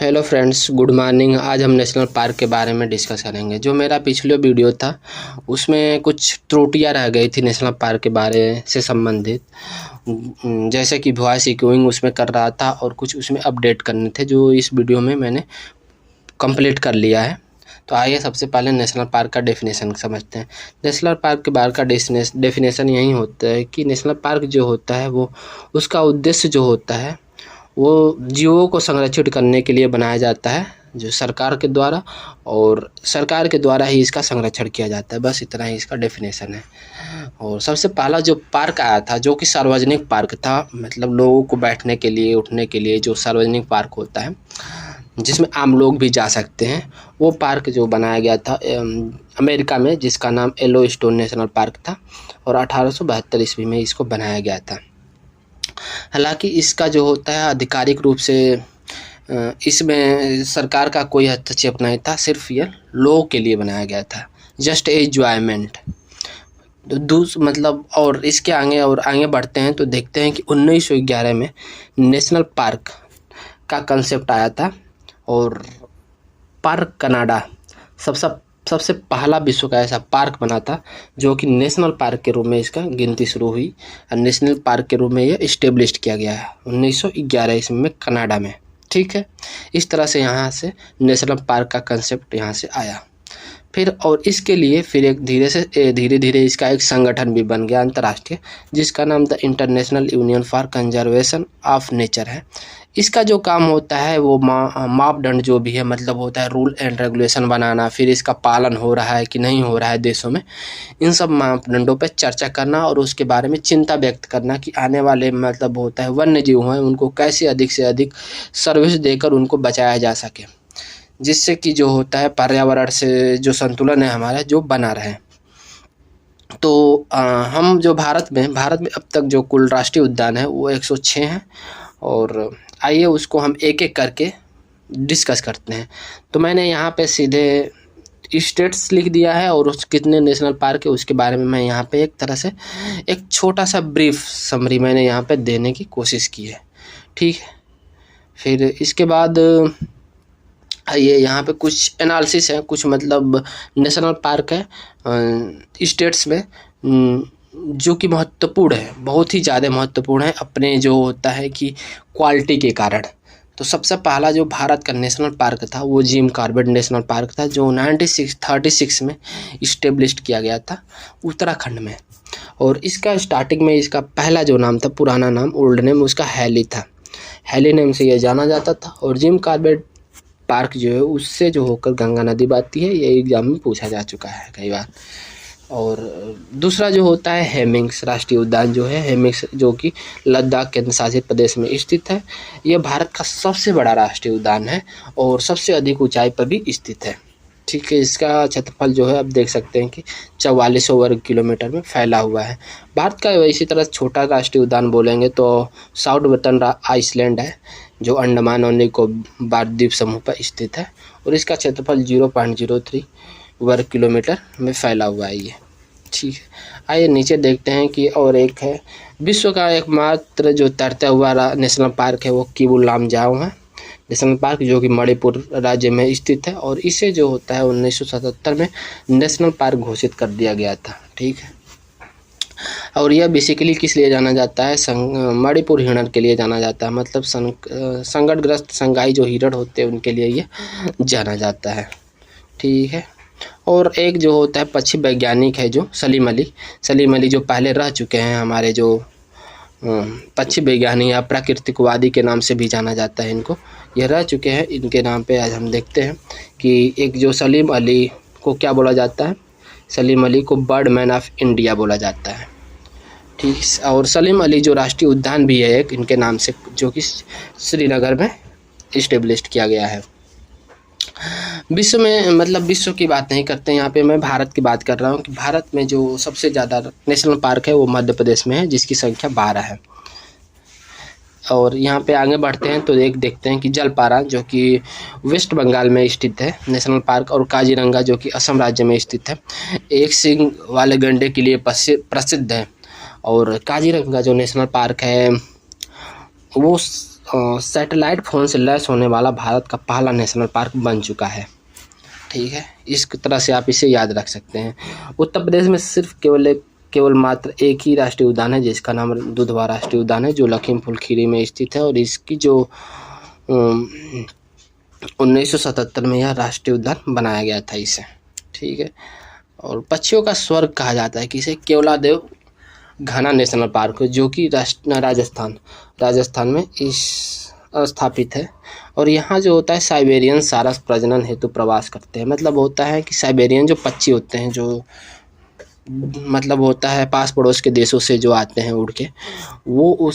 Hello friends, good morning. आज हम national park के बारे में डिस्कस करेंगे। जो मेरा पिछले वीडियो था उसमें कुछ त्रुटियां रह गई थी नेशनल पार्क के बारे से संबंधित, जैसे कि वॉइस इकोइंग उसमें कर रहा था और कुछ उसमें अपडेट करने थे, जो इस वीडियो में मैंने कंप्लीट कर लिया है। तो आइए सबसे पहले नेशनल पार्क का डेफिनेशन समझते हैं। नेशनल पार्क के बारे का डेफिनेशन यही होता है कि नेशनल पार्क जो होता है वो उसका उद्देश्य जो होता है वो जीवों को संरक्षित करने के लिए बनाया जाता है, जो सरकार के द्वारा, और सरकार के द्वारा ही इसका संरक्षण किया जाता है। बस इतना ही इसका डेफिनेशन है। और सबसे पहला जो पार्क आया था जो कि सार्वजनिक पार्क था, मतलब लोगों को बैठने के लिए, उठने के लिए जो सार्वजनिक पार्क होता है जिसमें आम लोग भी जा सकते हैं, वो पार्क जो बनाया गया था अमेरिका में, जिसका नाम येलोस्टोन नेशनल पार्क था और 1872 ईस्वी में इसको बनाया गया था। हालांकि इसका जो होता है आधिकारिक रूप से इसमें सरकार का कोई हस्तक्षेप नहीं था, सिर्फ ये लोगों के लिए बनाया गया था, जस्ट एंजॉयमेंट। मतलब और इसके आगे बढ़ते हैं तो देखते हैं कि 1911 में नेशनल पार्क का कंसेप्ट आया था और पार्क कनाडा सबसे पहला विश्व का ऐसा पार्क बना था जो कि नेशनल पार्क के रूप में इसका गिनती शुरू हुई और नेशनल पार्क के रूप में यह इस्टेब्लिश किया गया है 1911 ईस्वी में कनाडा में। ठीक है, इस तरह से यहाँ से नेशनल पार्क का कंसेप्ट यहाँ से आया। फिर और इसके लिए फिर एक धीरे धीरे इसका एक संगठन भी बन गया अंतर्राष्ट्रीय, जिसका नाम the international union for conservation of nature है। इसका जो काम होता है वो मापदंड जो भी है, मतलब होता है रूल एंड रेगुलेशन बनाना, फिर इसका पालन हो रहा है कि नहीं हो रहा है देशों में, इन सब मापदंडों पर चर्चा करना और उसके बारे में चिंता व्यक्त करना कि आने वाले मतलब होता है वन्य जीव हैं उनको कैसे अधिक से अधिक सर्विस देकर उनको बचाया जा सके, जिससे कि जो होता है पर्यावरण से जो संतुलन है हमारा जो बना रहे। तो हम जो भारत में अब तक जो कुल राष्ट्रीय उद्यान है वो 106 हैं और आइए उसको हम एक एक करके डिस्कस करते हैं। तो मैंने यहाँ पे सीधे स्टेट्स लिख दिया है और उस कितने नेशनल पार्क है उसके बारे में मैं यहाँ पे एक तरह से एक छोटा सा ब्रीफ समरी मैंने यहाँ पे देने की कोशिश की है। ठीक है, फिर इसके बाद ये यहाँ पे कुछ एनालिसिस है, कुछ मतलब नेशनल पार्क है स्टेट्स में जो कि महत्वपूर्ण है, बहुत ही ज़्यादा महत्वपूर्ण है अपने जो होता है कि क्वालिटी के कारण। तो सबसे पहला जो भारत का नेशनल पार्क था वो जिम कॉर्बेट नेशनल पार्क था, जो 1936 में इस्टेब्लिश किया गया था उत्तराखंड में। और इसका स्टार्टिंग में इसका पहला जो नाम था, पुराना नाम, ओल्ड नेम उसका हैली था, हैली नेम से यह जाना जाता था। और जिम कॉर्बेट पार्क जो है उससे जो होकर गंगा नदी बहती है, ये एग्जाम में पूछा जा चुका है कई बार। और दूसरा जो होता है हेमिंग्स राष्ट्रीय उद्यान जो है, हेमिंग्स जो कि लद्दाख केंद्र शासित प्रदेश में स्थित है। यह भारत का सबसे बड़ा राष्ट्रीय उद्यान है और सबसे अधिक ऊंचाई पर भी स्थित है। ठीक है, इसका क्षेत्रफल जो है आप देख सकते हैं कि 4400 वर्ग किलोमीटर में फैला हुआ है। भारत का इसी तरह छोटा राष्ट्रीय उद्यान बोलेंगे तो साउथ वेस्टर्न आइसलैंड है, जो अंडमान और निकोबार द्वीप समूह पर स्थित है और इसका क्षेत्रफल 0.03 वर्ग किलोमीटर में फैला हुआ है ये। ठीक है, आइए नीचे देखते हैं कि और एक है विश्व का एकमात्र जो तैरता हुआ नेशनल पार्क है वो किबू लामजाओ है नेशनल पार्क, जो कि मणिपुर राज्य में स्थित है और इसे जो होता है 1977 में नेशनल पार्क घोषित कर दिया गया था। ठीक है, और यह बेसिकली किस लिए जाना जाता है, मणिपुर हिरण के लिए जाना जाता है, मतलब संकटग्रस्त संगाई जो हिरण होते हैं उनके लिए ये जाना जाता है। ठीक है, और एक जो होता है पक्षी वैज्ञानिक है जो सलीम अली जो पहले रह चुके हैं, हमारे जो पक्षी वैज्ञानिक या प्राकृतिकवादी के नाम से भी जाना जाता है इनको, ये रह चुके हैं, इनके नाम पे आज हम देखते हैं कि एक जो सलीम अली को क्या बोला जाता है, सलीम अली को बर्ड मैन ऑफ इंडिया बोला जाता है। ठीक, और सलीम अली जो राष्ट्रीय उद्यान भी है एक इनके नाम से, जो कि श्रीनगर में इस्टेब्लिश किया गया है। विश्व में मतलब विश्व की बात नहीं करते यहाँ पे, मैं भारत की बात कर रहा हूँ कि भारत में जो सबसे ज़्यादा नेशनल पार्क है वो मध्य प्रदेश में है, जिसकी संख्या 12 है। और यहाँ पे आगे बढ़ते हैं तो देखते हैं कि जलपारा जो कि वेस्ट बंगाल में स्थित है नेशनल पार्क, और काजीरंगा जो कि असम राज्य में स्थित है, एक सींग वाले गैंडे के लिए प्रसिद्ध है। और काजीरंगा जो नेशनल पार्क है वो सैटेलाइट फ़ोन से लैस होने वाला भारत का पहला नेशनल पार्क बन चुका है। ठीक है, इस तरह से आप इसे याद रख सकते हैं। उत्तर प्रदेश में सिर्फ केवल मात्र एक ही राष्ट्रीय उद्यान है जिसका नाम दुधवा राष्ट्रीय उद्यान है, जो लखीमपुर खीरी में स्थित है, और इसकी जो 1977 में यह राष्ट्रीय उद्यान बनाया गया था इसे। ठीक है, और पक्षियों का स्वर्ग कहा जाता है किसे, केवलादेव घना नेशनल पार्क, जो कि राजस्थान में स्थापित है। और यहाँ जो होता है साइबेरियन सारस प्रजनन हेतु प्रवास करते हैं। मतलब होता है कि साइबेरियन जो पक्षी होते हैं, जो मतलब होता है पास पड़ोस के देशों से जो आते हैं उड़ के, वो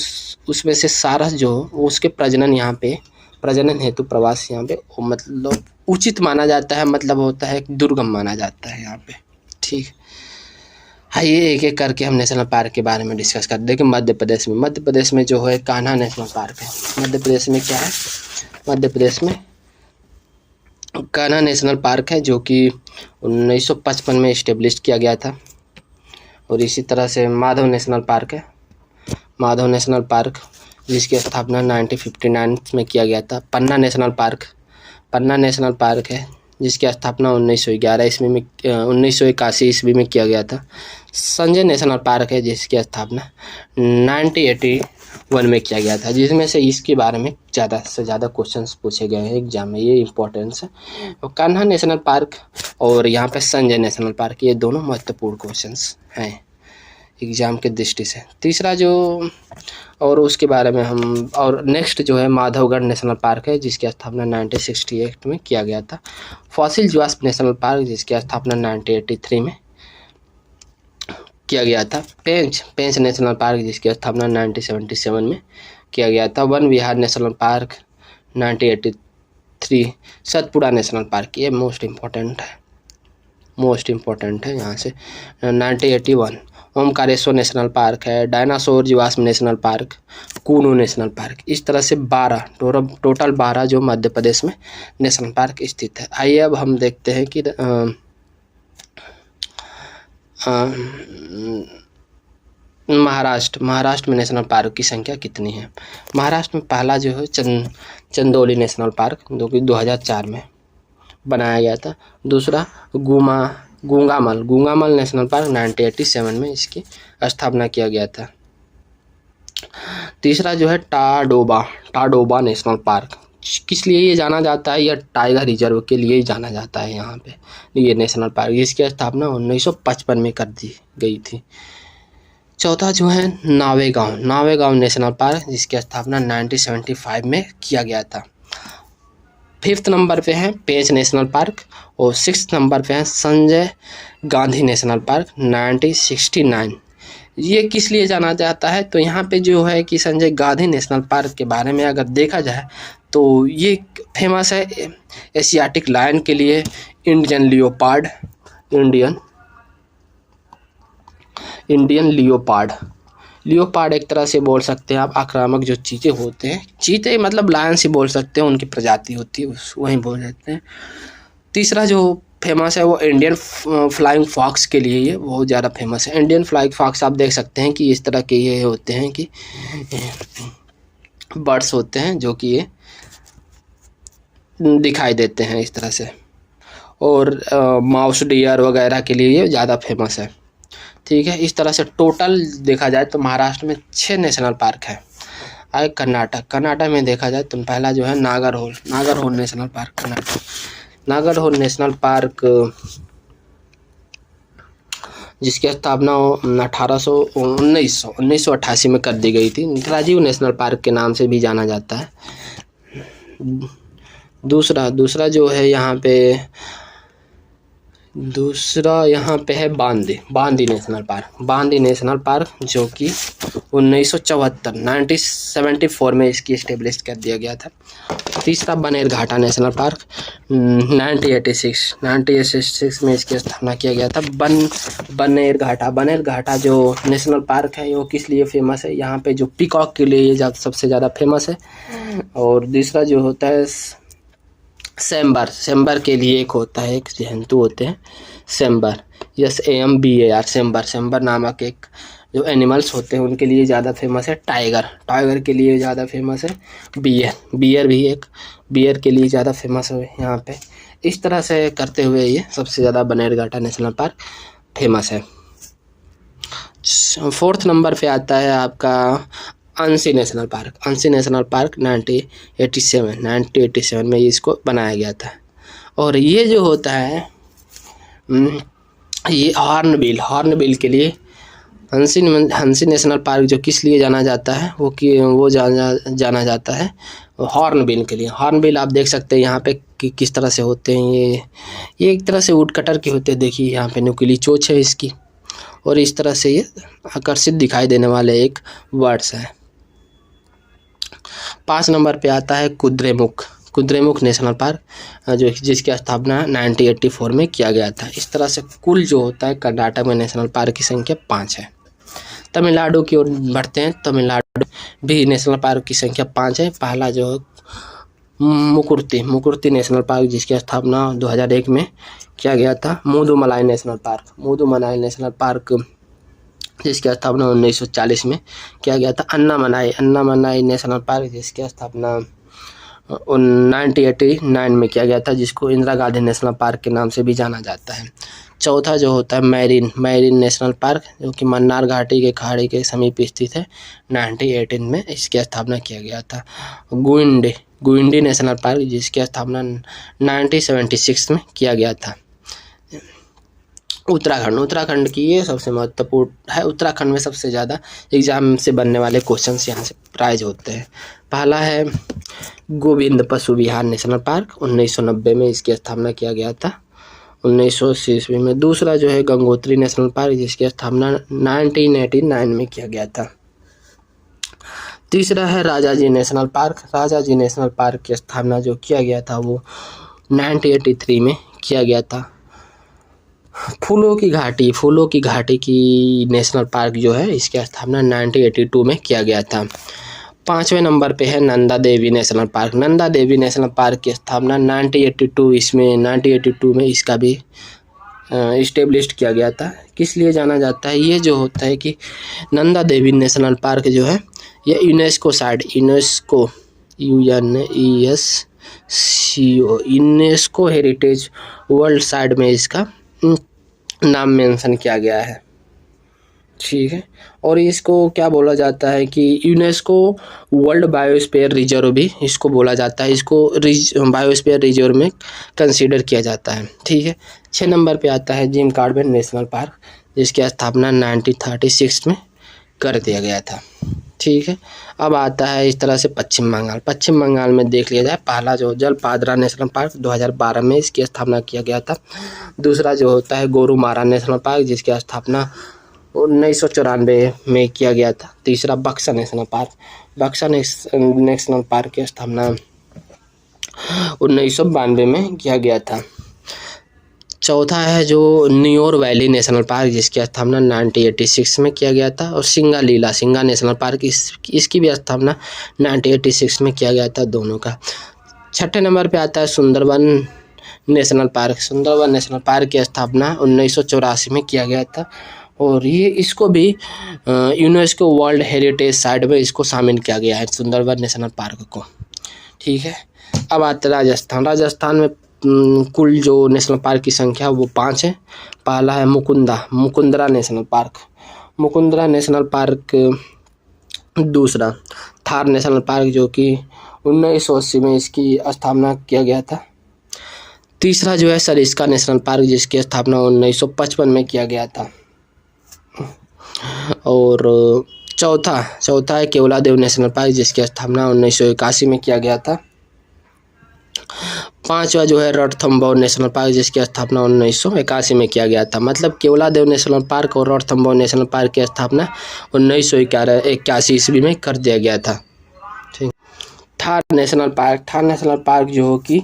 उसमें से सारस जो वो उसके प्रजनन हेतु प्रवास यहाँ पे मतलब उचित माना जाता है। मतलब होता है दुर्गम माना जाता है यहाँ पे। ठीक, आइए एक एक करके हम नेशनल पार्क के बारे में डिस्कस करते हैं। देखिए मध्य प्रदेश में जो है कान्हा नेशनल पार्क है। मध्य प्रदेश में क्या है, मध्य प्रदेश में कान्हा नेशनल पार्क है, जो कि 1955 में इस्टेब्लिश किया गया था। और इसी तरह से माधव नेशनल पार्क है, माधव नेशनल पार्क जिसकी स्थापना 1959 में किया गया था। पन्ना नेशनल पार्क है जिसकी स्थापना 1981 ईस्वी में किया गया था। संजय नेशनल पार्क है जिसकी स्थापना 1981 में किया गया था, जिसमें से इसके बारे में ज़्यादा से ज़्यादा क्वेश्चंस पूछे गए हैं एग्जाम में, ये इम्पोर्टेंस है। और कान्हा नेशनल पार्क और यहाँ पे संजय नेशनल पार्क, ये दोनों महत्वपूर्ण क्वेश्चंस हैं एग्ज़ाम के दृष्टि से। तीसरा जो और उसके बारे में हम और नेक्स्ट जो है माधवगढ़ नेशनल पार्क है जिसकी स्थापना 1968 में किया गया था। फॉसिल जीवाश्म नेशनल पार्क जिसकी स्थापना 1983 में किया गया था। पेंच नेशनल पार्क जिसकी स्थापना 1977 में किया गया था। Van Vihar national park 1983। Satpura national park, ये मोस्ट इम्पोर्टेंट है यहाँ से 1981। ओमकारेश्वर नेशनल पार्क है। डायनासोर जीवाश्म national park, Kuno national park. इस तरह से 12 टोटल 12 जो मध्य प्रदेश में नेशनल पार्क स्थित है। आइए अब हम देखते हैं कि महाराष्ट्र में नेशनल पार्क की संख्या कितनी है। महाराष्ट्र में पहला जो है चंदौली नेशनल पार्क, जो कि 2004 में बनाया गया था। दूसरा गूंगामल नेशनल पार्क 1987 में इसकी स्थापना किया गया था। तीसरा जो है टाडोबा नेशनल पार्क, किस लिए ये जाना जाता है, यह टाइगर रिजर्व के लिए ही जाना जाता है यहाँ पे ये नेशनल पार्क, जिसकी स्थापना 1955 में कर दी गई थी। चौथा जो है नावेगांव नेशनल पार्क जिसकी स्थापना 1975 में किया गया था। 5th नंबर पे है पेंच नेशनल पार्क और 6th नंबर पे है संजय गांधी नेशनल पार्क 1969। ये किस लिए जाना जाता है, तो यहाँ पे जो है कि संजय गांधी नेशनल पार्क के बारे में अगर देखा जाए तो ये फेमस है एशियाटिक लायन के लिए, इंडियन लियोपार्ड एक तरह से बोल सकते हैं आप आक्रामक जो चीते होते हैं, चीते मतलब लायन से बोल सकते हैं, उनकी प्रजाति होती है वही बोल सकते हैं। तीसरा जो फेमस है वो इंडियन फ्लाइंग फॉक्स के लिए ये बहुत ज़्यादा फेमस है। इंडियन फ्लाइंग फॉक्स आप देख सकते हैं कि इस तरह के ये होते हैं कि बर्ड्स होते हैं जो कि ये दिखाई देते हैं इस तरह से, और माउस डियर वगैरह के लिए ये ज़्यादा फेमस है। ठीक है, इस तरह से टोटल देखा जाए तो महाराष्ट्र में 6 नेशनल पार्क है। आगे कर्नाटक में देखा जाए तो पहला जो है Nagarhole national park. Nagarhole national park जिसकी स्थापना 1988 में कर दी गई थी। राजीव नेशनल पार्क के नाम से भी जाना जाता है। दूसरा जो है यहाँ पे है बांदी नेशनल पार्क जो कि 1974 में इसकी इस्टेब्लिश कर दिया गया था। तीसरा बनेरघाटा नेशनल पार्क 1986 में इसकी स्थापना किया गया था। बनेरघाटा जो नेशनल पार्क है वो किस लिए फेमस है, यहाँ पे जो पीकॉक के लिए ये सबसे ज़्यादा फेमस है। और दूसरा जो होता है सैम्बर के लिए एक होता है, एक जंतु होते हैं सैम्बर, SAMBAR, सैम्बर नामक एक जो एनिमल्स होते हैं उनके लिए ज़्यादा फेमस है टाइगर, टाइगर के लिए ज़्यादा फेमस है बियर, बियर भी एक बियर के लिए ज़्यादा फेमस है यहाँ पे। इस तरह से करते हुए ये सबसे ज़्यादा बनेरघाटा नेशनल पार्क फेमस है। 4th नंबर पे आता है आपका अंशी नेशनल पार्क। अंशी नेशनल पार्क 1987 में इसको बनाया गया था। और ये जो होता है ये हॉर्नबिल के लिए अंशी नेशनल पार्क जो किस लिए जाना जाता है वो जाना जाता है हॉर्नबिल के लिए। हॉर्नबिल आप देख सकते हैं यहाँ पे कि किस तरह से होते हैं। ये एक तरह से वुड कटर के होते हैं। देखिए यहाँ पे नुकीली चोंच है इसकी, और इस तरह से ये आकर्षित दिखाई देने वाले एक वर्ड्स है। 5 नंबर पे आता है कुद्रेमुख नेशनल पार्क जो जिसकी स्थापना 1984 में किया गया था। इस तरह से कुल जो होता है कर्नाटक में नेशनल पार्क की संख्या 5 है। तमिलनाडु की ओर बढ़ते हैं। तमिलनाडु भी नेशनल पार्क की संख्या 5 है। पहला जो मुकुर्ती नेशनल पार्क जिसकी स्थापना 2001 में किया गया था। मुदुमलाई नेशनल पार्क जिसकी स्थापना 1940 में किया गया था। अन्नामलाई नेशनल पार्क जिसकी स्थापना 1989 में किया गया था, जिसको इंदिरा गांधी नेशनल पार्क के नाम से भी जाना जाता है। चौथा जो होता है मैरीन नेशनल पार्क जो कि मन्नार घाटी के खाड़ी के समीप स्थित है। 1918 में इसकी स्थापना किया गया था। गुइंडी नेशनल पार्क जिसकी स्थापना 1976 में किया गया था। उत्तराखंड की ये सबसे महत्वपूर्ण है। उत्तराखंड में सबसे ज़्यादा एग्जाम से बनने वाले क्वेश्चंस यहाँ से प्राइज होते हैं। पहला है गोविंद पशु विहार नेशनल पार्क, 1990 में इसकी स्थापना किया गया था 1980 ईस्वी में। दूसरा जो है गंगोत्री नेशनल पार्क जिसकी स्थापना 1989 में किया गया था। तीसरा है राजाजी नेशनल पार्क की स्थापना जो किया गया था वो 1983 में किया गया था। फूलों की घाटी की नेशनल पार्क जो है इसकी स्थापना 1982 में किया गया था। 5वें नंबर पे है नंदा देवी नेशनल पार्क की स्थापना 1982 में इसका भी इस्टेब्लिश किया गया था। किस लिए जाना जाता है? ये जो होता है कि नंदा देवी नेशनल पार्क जो है ये यूनेस्को हेरिटेज वर्ल्ड साइट में इसका नाम मेंशन किया गया है। ठीक है, और इसको क्या बोला जाता है कि यूनेस्को वर्ल्ड बायोस्फीयर रिजर्व भी इसको बोला जाता है। इसको बायोस्फीयर रिजर्व में कंसीडर किया जाता है। ठीक है, 6 नंबर पे आता है जिम कॉर्बेट नेशनल पार्क जिसकी स्थापना 1936 में कर दिया गया था। ठीक है, अब आता है इस तरह से पश्चिम बंगाल में देख लिया जाए। पहला जो जलपादरा नेशनल पार्क 2012 में इसकी स्थापना किया गया था। दूसरा जो होता है गोरुमारा नेशनल पार्क जिसकी स्थापना 1994 में किया गया था। तीसरा बक्सा नेशनल पार्क की स्थापना 1992 में किया गया था। चौथा है जो न्योर वैली नेशनल पार्क जिसकी स्थापना 1986 में किया गया था। और सिंगा नेशनल पार्क इसकी भी स्थापना 1986 में किया गया था, दोनों का। 6ठे नंबर पे आता है सुंदरबन नेशनल पार्क की स्थापना 1984 में किया गया था। और ये इसको भी यूनेस्को वर्ल्ड हेरिटेज साइट में इसको शामिल किया गया है, सुंदरबन नेशनल पार्क को। ठीक है, अब आता है राजस्थान में कुल जो नेशनल पार्क की संख्या वो 5 है। पहला है मुकुंदरा नेशनल पार्क। दूसरा थार नेशनल पार्क जो कि 1980 में इसकी स्थापना किया गया था। तीसरा जो है सरिस्का नेशनल पार्क जिसकी स्थापना 1955 में किया गया था। और चौथा है केवलादेव नेशनल पार्क जिसकी स्थापना 1981 में किया गया था। 5वां जो है रणथंभौर नेशनल पार्क जिसकी स्थापना 1981 में किया गया था। मतलब केवलादेव नेशनल पार्क और रणथंभौर नेशनल पार्क की स्थापना 1981 ईस्वी में कर दिया गया था। ठीक, थार नेशनल पार्क जो हो कि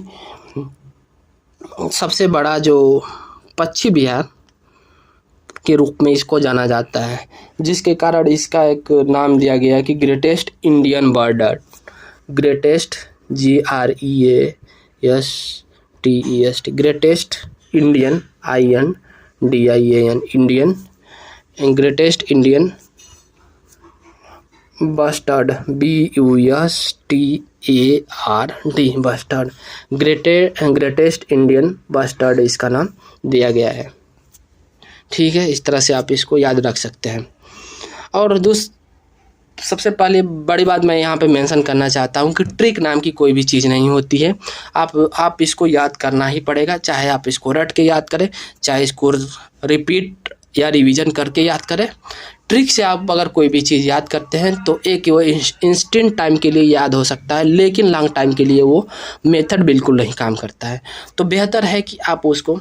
सबसे बड़ा जो पक्षी विहार के रूप में इसको जाना जाता है, जिसके कारण इसका एक नाम दिया गया कि greatest Indian bird, greatest greatest Indian greatest Indian bustard, BUSTARD, bustard, greatest Indian bustard इसका नाम दिया गया है। ठीक है, इस तरह से आप इसको याद रख सकते हैं। और सबसे पहले बड़ी बात मैं यहाँ पे मेंशन करना चाहता हूँ कि ट्रिक नाम की कोई भी चीज़ नहीं होती है। आप इसको याद करना ही पड़ेगा, चाहे आप इसको रट के याद करें, चाहे इसको रिपीट या रिवीजन करके याद करें। ट्रिक से आप अगर कोई भी चीज़ याद करते हैं तो एक वो इंस्टेंट टाइम के लिए याद हो सकता है, लेकिन लॉन्ग टाइम के लिए वो मेथड बिल्कुल नहीं काम करता है। तो बेहतर है कि आप उसको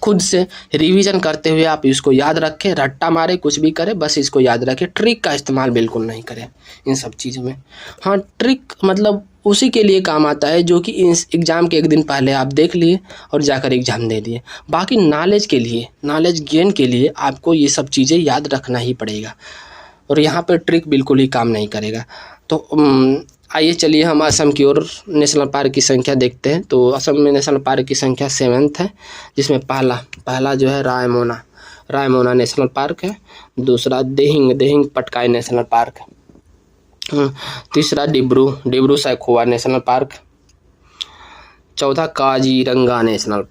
खुद से रिवीजन करते हुए आप इसको याद रखें, रट्टा मारे कुछ भी करें, बस इसको याद रखें। ट्रिक का इस्तेमाल बिल्कुल नहीं करें इन सब चीज़ों में। हाँ, ट्रिक मतलब उसी के लिए काम आता है जो कि एग्ज़ाम के एक दिन पहले आप देख लिए और जाकर एग्ज़ाम दे दिए। बाकी नॉलेज के लिए, नॉलेज गेन के लिए आपको ये सब चीज़ें याद रखना ही पड़ेगा, और यहाँ पर ट्रिक बिल्कुल ही काम नहीं करेगा। तो आइए चलिए हम असम की ओर नेशनल पार्क की संख्या देखते हैं। तो असम में नेशनल पार्क की संख्या 7th है, जिसमें पहला जो है रायमोना नेशनल पार्क है। दूसरा देहिंग पटकाई नेशनल पार्क है। तीसरा डिब्रू सैखोवा नेशनल पार्क। चौथा Kaziranga national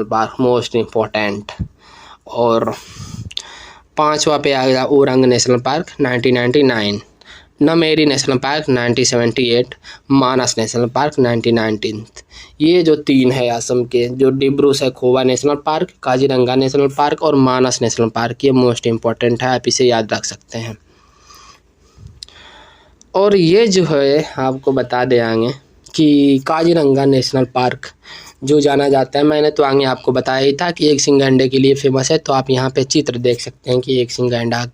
park most important. और 5वां पे आ गया Orang national park 1999, Nameri national park 1978, Manas national park 1919। ये जो 3 है असम के, जो Dibru Saikhowa national park, Kaziranga national park और मानस नेशनल पार्क, ये मोस्ट इम्पॉर्टेंट है, आप इसे याद रख सकते हैं। और ये जो है आपको बता देंगे कि काजीरंगा नेशनल पार्क जो जाना जाता है, मैंने तो आगे आपको बताया ही था कि एक सिंह गैंडे के लिए फेमस है। तो आप यहाँ पे चित्र देख सकते हैं कि एक सिंह गैंडा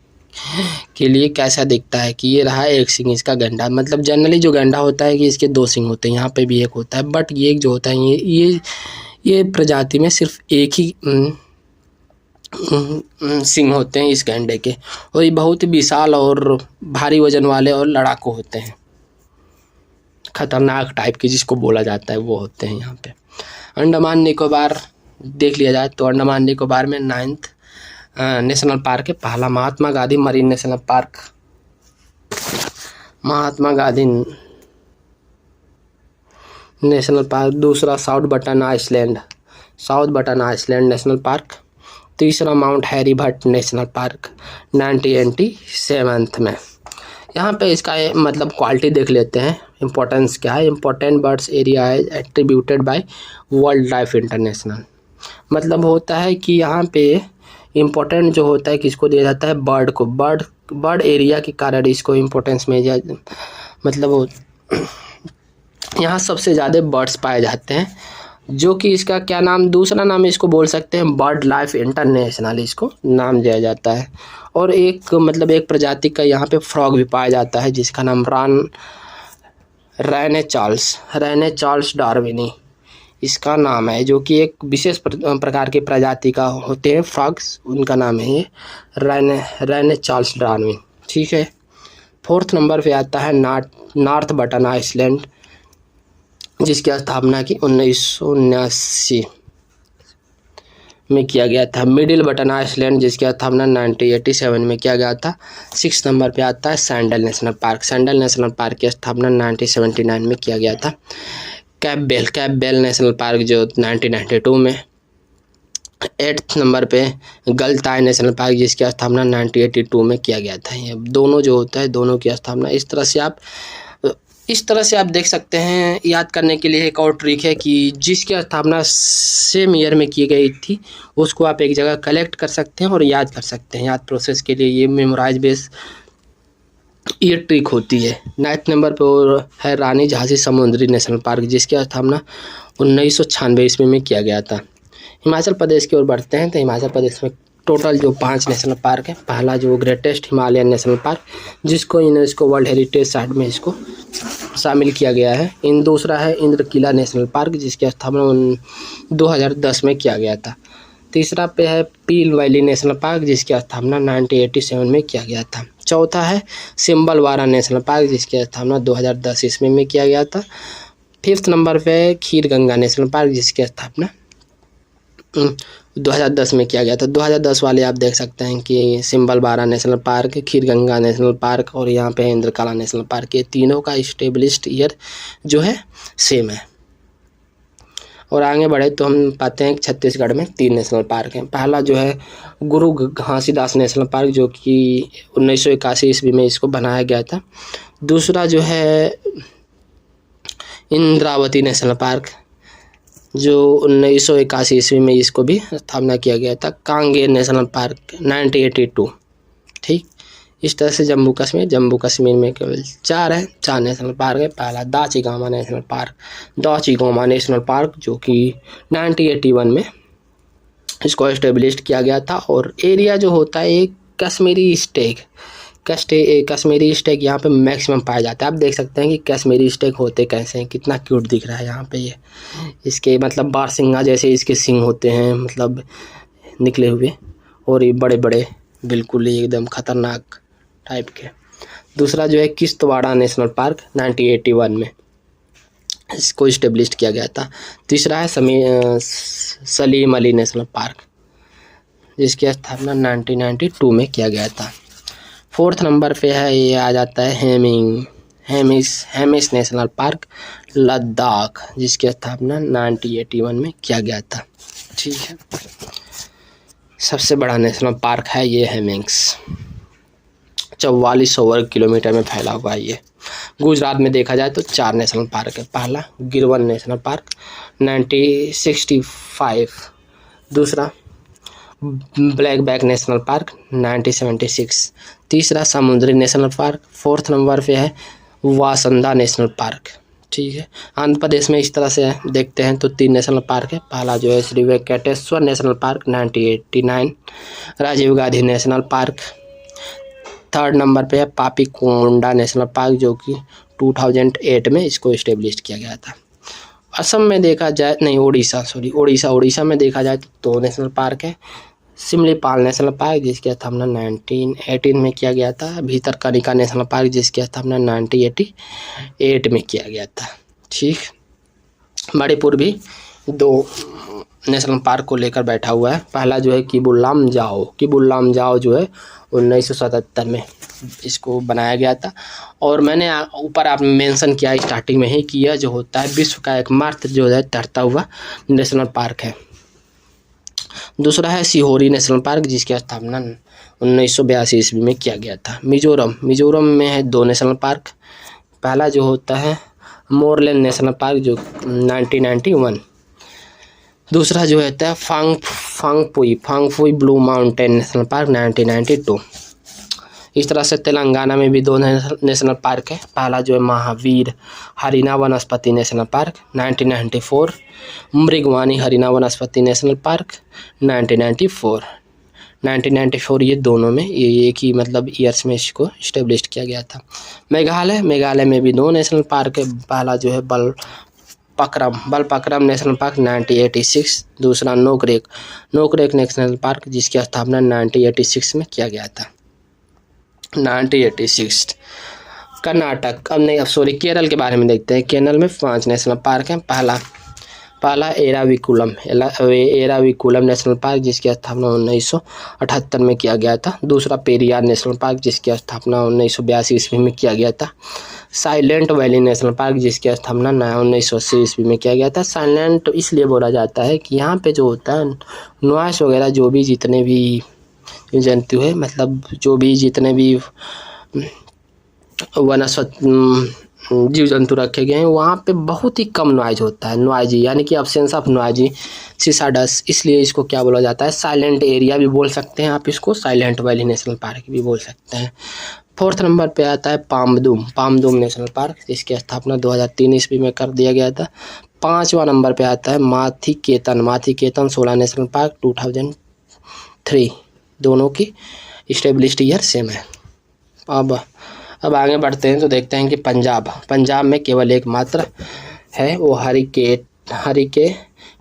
के लिए कैसा दिखता है, कि ये रहा एक सिंह इसका गैंडा। मतलब जनरली जो गैंडा होता है कि इसके 2 सिंह होते हैं, यहाँ पे भी एक होता है, बट ये जो होता है ये प्रजाति में सिर्फ एक ही सिंह होते हैं इस गैंडे के, और ये बहुत ही विशाल और भारी वजन वाले और लड़ाकू होते हैं, खतरनाक टाइप के जिसको बोला जाता है वो होते हैं यहाँ पे। अंडमान निकोबार देख लिया जाए तो अंडमान निकोबार में 9th नेशनल पार्क है। पहला Mahatma Gandhi marine national park, Mahatma Gandhi national park. दूसरा South Button Island national park. तीसरा Mount Harriet national park 1987 में। यहाँ पे इसका मतलब क्वालिटी देख लेते हैं, इम्पोर्टेंस क्या है। इम्पोर्टेंट बर्ड्स एरिया है attributed by world life international. मतलब होता है कि यहाँ पे इम्पोर्टेंट जो होता है किसको दिया जाता है, बर्ड को। बर्ड एरिया के कारण इसको इम्पोर्टेंस में मतलब यहाँ सबसे ज़्यादा बर्ड्स पाए जाते हैं, जो कि इसका क्या नाम, दूसरा नाम इसको बोल सकते हैं बर्ड लाइफ इंटरनेशनल, इसको नाम दिया जाता है। और एक प्रजाति का यहाँ पे फ्रॉग भी पाया जाता है जिसका नाम रैने चार्ल्स डार्विनी इसका नाम है, जो कि एक विशेष प्रकार के प्रजाति का होते हैं फ्रॉग्स, उनका नाम है ये रैने चार्ल्स डार्विन। ठीक है, 4th नंबर पे आता है नॉर्थ बटन आइसलैंड, जिसकी स्थापना की 1979 में किया गया था। मिडिल बटन आइसलैंड जिसकी स्थापना 1987 में किया गया था। 6 नंबर पे आता है सैंडल नेशनल पार्क की स्थापना 1979 में किया गया था। कैपबेल नेशनल पार्क जो 1992 में। 8th नंबर पे गलताई नेशनल पार्क जिसकी स्थापना 1982 में किया गया था। ये दोनों जो होता है, दोनों की स्थापना इस तरह से आप देख सकते हैं। याद करने के लिए एक और ट्रिक है कि जिसकी स्थापना सेम ईयर में की गई थी उसको आप एक जगह कलेक्ट कर सकते हैं और याद कर सकते हैं। याद प्रोसेस के लिए ये मेमोराइज बेस ये ट्रिक होती है। 9th नंबर पर है रानी झांसी समुद्री नेशनल पार्क जिसकी स्थापना 1996 ईस्वी में किया गया था। हिमाचल प्रदेश की ओर बढ़ते हैं तो हिमाचल प्रदेश में टोटल जो 5 नेशनल पार्क है। पहला जो ग्रेटेस्ट हिमालयन नेशनल पार्क जिसको यूनेस्को वर्ल्ड हेरिटेज साइट में इसको शामिल किया गया है। दूसरा है इंद्रकिला नेशनल पार्क जिसकी स्थापना 2010 में किया गया था। तीसरा पे है पील वैली नेशनल पार्क जिसकी स्थापना 1987 में किया गया था। चौथा है सिम्बलवारा नेशनल पार्क जिसकी स्थापना 2010 ईस्वी में किया गया था। 5th नंबर पे खीर गंगा नेशनल पार्क जिसकी स्थापना 2010 में किया गया था। 2010 वाले आप देख सकते हैं कि Simbalbara national park, Khirganga national park और यहाँ पे इंद्रकाला नेशनल पार्क, ये तीनों का इस्टेब्लिश्ड ईयर जो है सेम है। और आगे बढ़े तो हम पाते हैं कि छत्तीसगढ़ में 3 नेशनल पार्क हैं। पहला जो है गुरु घासीदास नेशनल पार्क, जो कि 1981 ईस्वी में इसको बनाया गया था। दूसरा जो है इंद्रावती नेशनल पार्क, जो 1981 ईस्वी में इसको भी स्थापना किया गया था। Kanger national park 1982। ठीक, इस तरह से जम्मू कश्मीर में केवल 4 नेशनल पार्क है। पहला दाचिगामा नेशनल पार्क जो कि 1981 में इसको एस्टेब्लिश किया गया था। और एरिया जो होता है एक कश्मीरी स्टेक यहाँ पे मैक्सिमम पाया जाता है। आप देख सकते हैं कि कश्मीरी स्टेक होते कैसे हैं, कितना क्यूट दिख रहा है यहाँ पे। ये इसके मतलब बारसिंगा जैसे इसके सिंग होते हैं, मतलब निकले हुए, और ये बड़े बड़े बिल्कुल ही एकदम खतरनाक टाइप के। दूसरा जो है किश्तवाड़ा नेशनल पार्क 1981 में इसको इस्टेब्लिश किया गया था। तीसरा है सलीम अली नेशनल पार्क, जिसकी स्थापना 1992 में किया गया था। 4th नंबर पे है, ये आ जाता है हेमिस नेशनल पार्क लद्दाख, जिसकी स्थापना 1981 में किया गया था। ठीक है, सबसे बड़ा नेशनल पार्क है ये हेमिस, 4400 वर्ग किलोमीटर में फैला हुआ है ये। गुजरात में देखा जाए तो 4 नेशनल पार्क है। पहला गिरवन नेशनल पार्क 1965, दूसरा ब्लैक बैक नेशनल पार्क 1976, तीसरा समुद्री नेशनल पार्क। 4th नंबर पे है वासंदा नेशनल पार्क। ठीक है, आंध्र प्रदेश में इस तरह से देखते हैं तो 3 नेशनल पार्क है। पहला जो है Shri Venkateswara national park 1989, Rajiv Gandhi national park. 3rd number पे है पापीकोंडा नेशनल पार्क, जो कि 2008 में इसको इस्टेब्लिश किया गया था। असम में देखा जाए, नहीं उड़ीसा में देखा जाए तो 2 नेशनल पार्क है। सिमलीपाल नेशनल पार्क, जिसकी स्थापना 1918 में किया गया था। भीतरकनिका नेशनल पार्क, जिसकी स्थापना 1988 में किया गया था। ठीक, मणिपुर भी 2 नेशनल पार्क को लेकर बैठा हुआ है। पहला जो है किबुल लामजाओ जो है 1977 में इसको बनाया गया था। और मैंने ऊपर आप मेंशन किया स्टार्टिंग में ही कि यह जो होता है विश्व का एकमात्र जो है तैरता हुआ नेशनल पार्क है। दूसरा है सिहोरी नेशनल पार्क, जिसकी स्थापना 1982 ईस्वी में किया गया था। मिजोरम में है 2 नेशनल पार्क। पहला जो होता है मोरलेन नेशनल पार्क, जो 1991। दूसरा जो होता है Phawngpui blue mountain national park 1992। इस तरह से तेलंगाना में भी 2 नेशनल पार्क है। पहला जो है महावीर हरिना वनस्पति नेशनल पार्क 1994, मृगवानी हरिना वनस्पति नेशनल पार्क 1994। ये दोनों में ये एक ही मतलब ईयर्स में इसको इस्टेब्लिश किया गया था। मेघालय में भी 2 नेशनल पार्क है। पहला जो है बलपक्रम नेशनल पार्क 1986, दूसरा नोकरेक नेशनल पार्क, जिसकी स्थापना 1986 में किया गया था। 1986। केरल के बारे में देखते हैं। केरल में 5 नेशनल पार्क हैं। पहला एराविकुलम नेशनल पार्क, जिसकी स्थापना 1978 में किया गया था। दूसरा पेरियार नेशनल पार्क, जिसकी स्थापना 1982 ईस्वी में किया गया था। साइलेंट वैली नेशनल पार्क, जिसकी स्थापना 1980 ईस्वी में किया गया था। साइलेंट इसलिए बोला जाता है कि यहाँ पे जो होता है नॉइस वगैरह, जो भी जितने भी जंतु है, मतलब जो भी जितने भी जीव जंतु रखे गए हैं, वहाँ पे बहुत ही कम नॉइज होता है। नॉइजी यानी कि अब्सेंस ऑफ नॉइजी सिसाडस, इसलिए इसको क्या बोला जाता है, साइलेंट एरिया भी बोल सकते हैं आप इसको, साइलेंट वैली नेशनल पार्क भी बोल सकते हैं। 4th नंबर पे आता है पामदुम नेशनल पार्क, जिसकी स्थापना 2003 ईस्वी में कर दिया गया था। 5वां नंबर पे आता है माथीकेतन 16 नेशनल पार्क 2003। दोनों की इस्टेब्लिश्ड ईयर सेम है। अब आगे बढ़ते हैं तो देखते हैं कि पंजाब में केवल एकमात्र है, वो Harike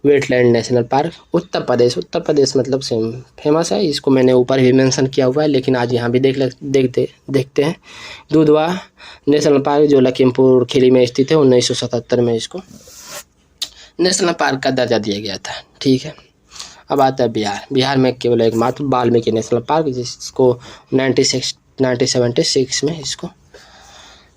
wetland national park. Uttar Pradesh मतलब सेम फेमस है, इसको मैंने ऊपर भी मेंशन किया हुआ है, लेकिन आज यहाँ भी देखते हैं। दुधवा नेशनल पार्क, जो लखीमपुर खीरी में स्थित है, 1977 में इसको नेशनल पार्क का दर्जा दिया गया था। ठीक है, अब आता है बिहार में केवल एकमात्र वाल्मीकि नेशनल पार्क, जिसको 1976 में इसको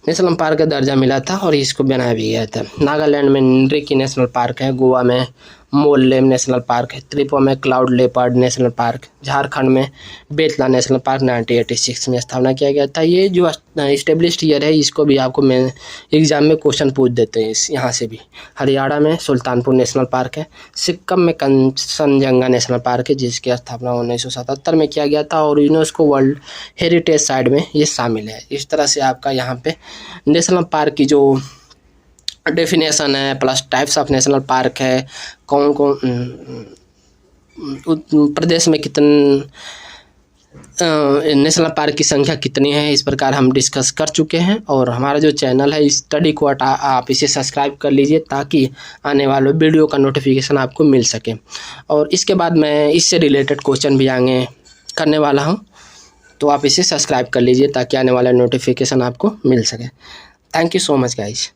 नेशनल पार्क का दर्जा मिला था और इसको बनाया भी गया था। नागालैंड में निंद्रिकी नेशनल पार्क है, गोवा में मोल्लेम नेशनल पार्क है, त्रिपुरा में cloud leopard national park, Jharkhand में बेतला नेशनल पार्क 1986 में स्थापना किया गया था। ये जो इस्टेब्लिश्ड ईयर है इसको भी आपको मैं एग्जाम में क्वेश्चन पूछ देते हैं यहाँ से भी। हरियाणा में सुल्तानपुर नेशनल पार्क है, सिक्किम में कंचनजंगा नेशनल पार्क है जिसकी स्थापना 1977 में किया गया था और यूनेस्को वर्ल्ड हेरिटेज साइट में ये शामिल है। इस तरह से आपका यहाँ पे नेशनल पार्क की जो डेफिनेशन है plus types of national park है, कौन कौन प्रदेश में कितने नेशनल पार्क की संख्या कितनी है, इस प्रकार हम डिस्कस कर चुके हैं। और हमारा जो चैनल है स्टडी क्वाड आप इसे सब्सक्राइब कर लीजिए ताकि आने वाले वीडियो का नोटिफिकेशन आपको मिल सके। और इसके बाद मैं इससे रिलेटेड क्वेश्चन भी आगे करने वाला हूं, तो आप इसे सब्सक्राइब कर लीजिए ताकि आने वाला नोटिफिकेशन आपको मिल सके। Thank you so much guys.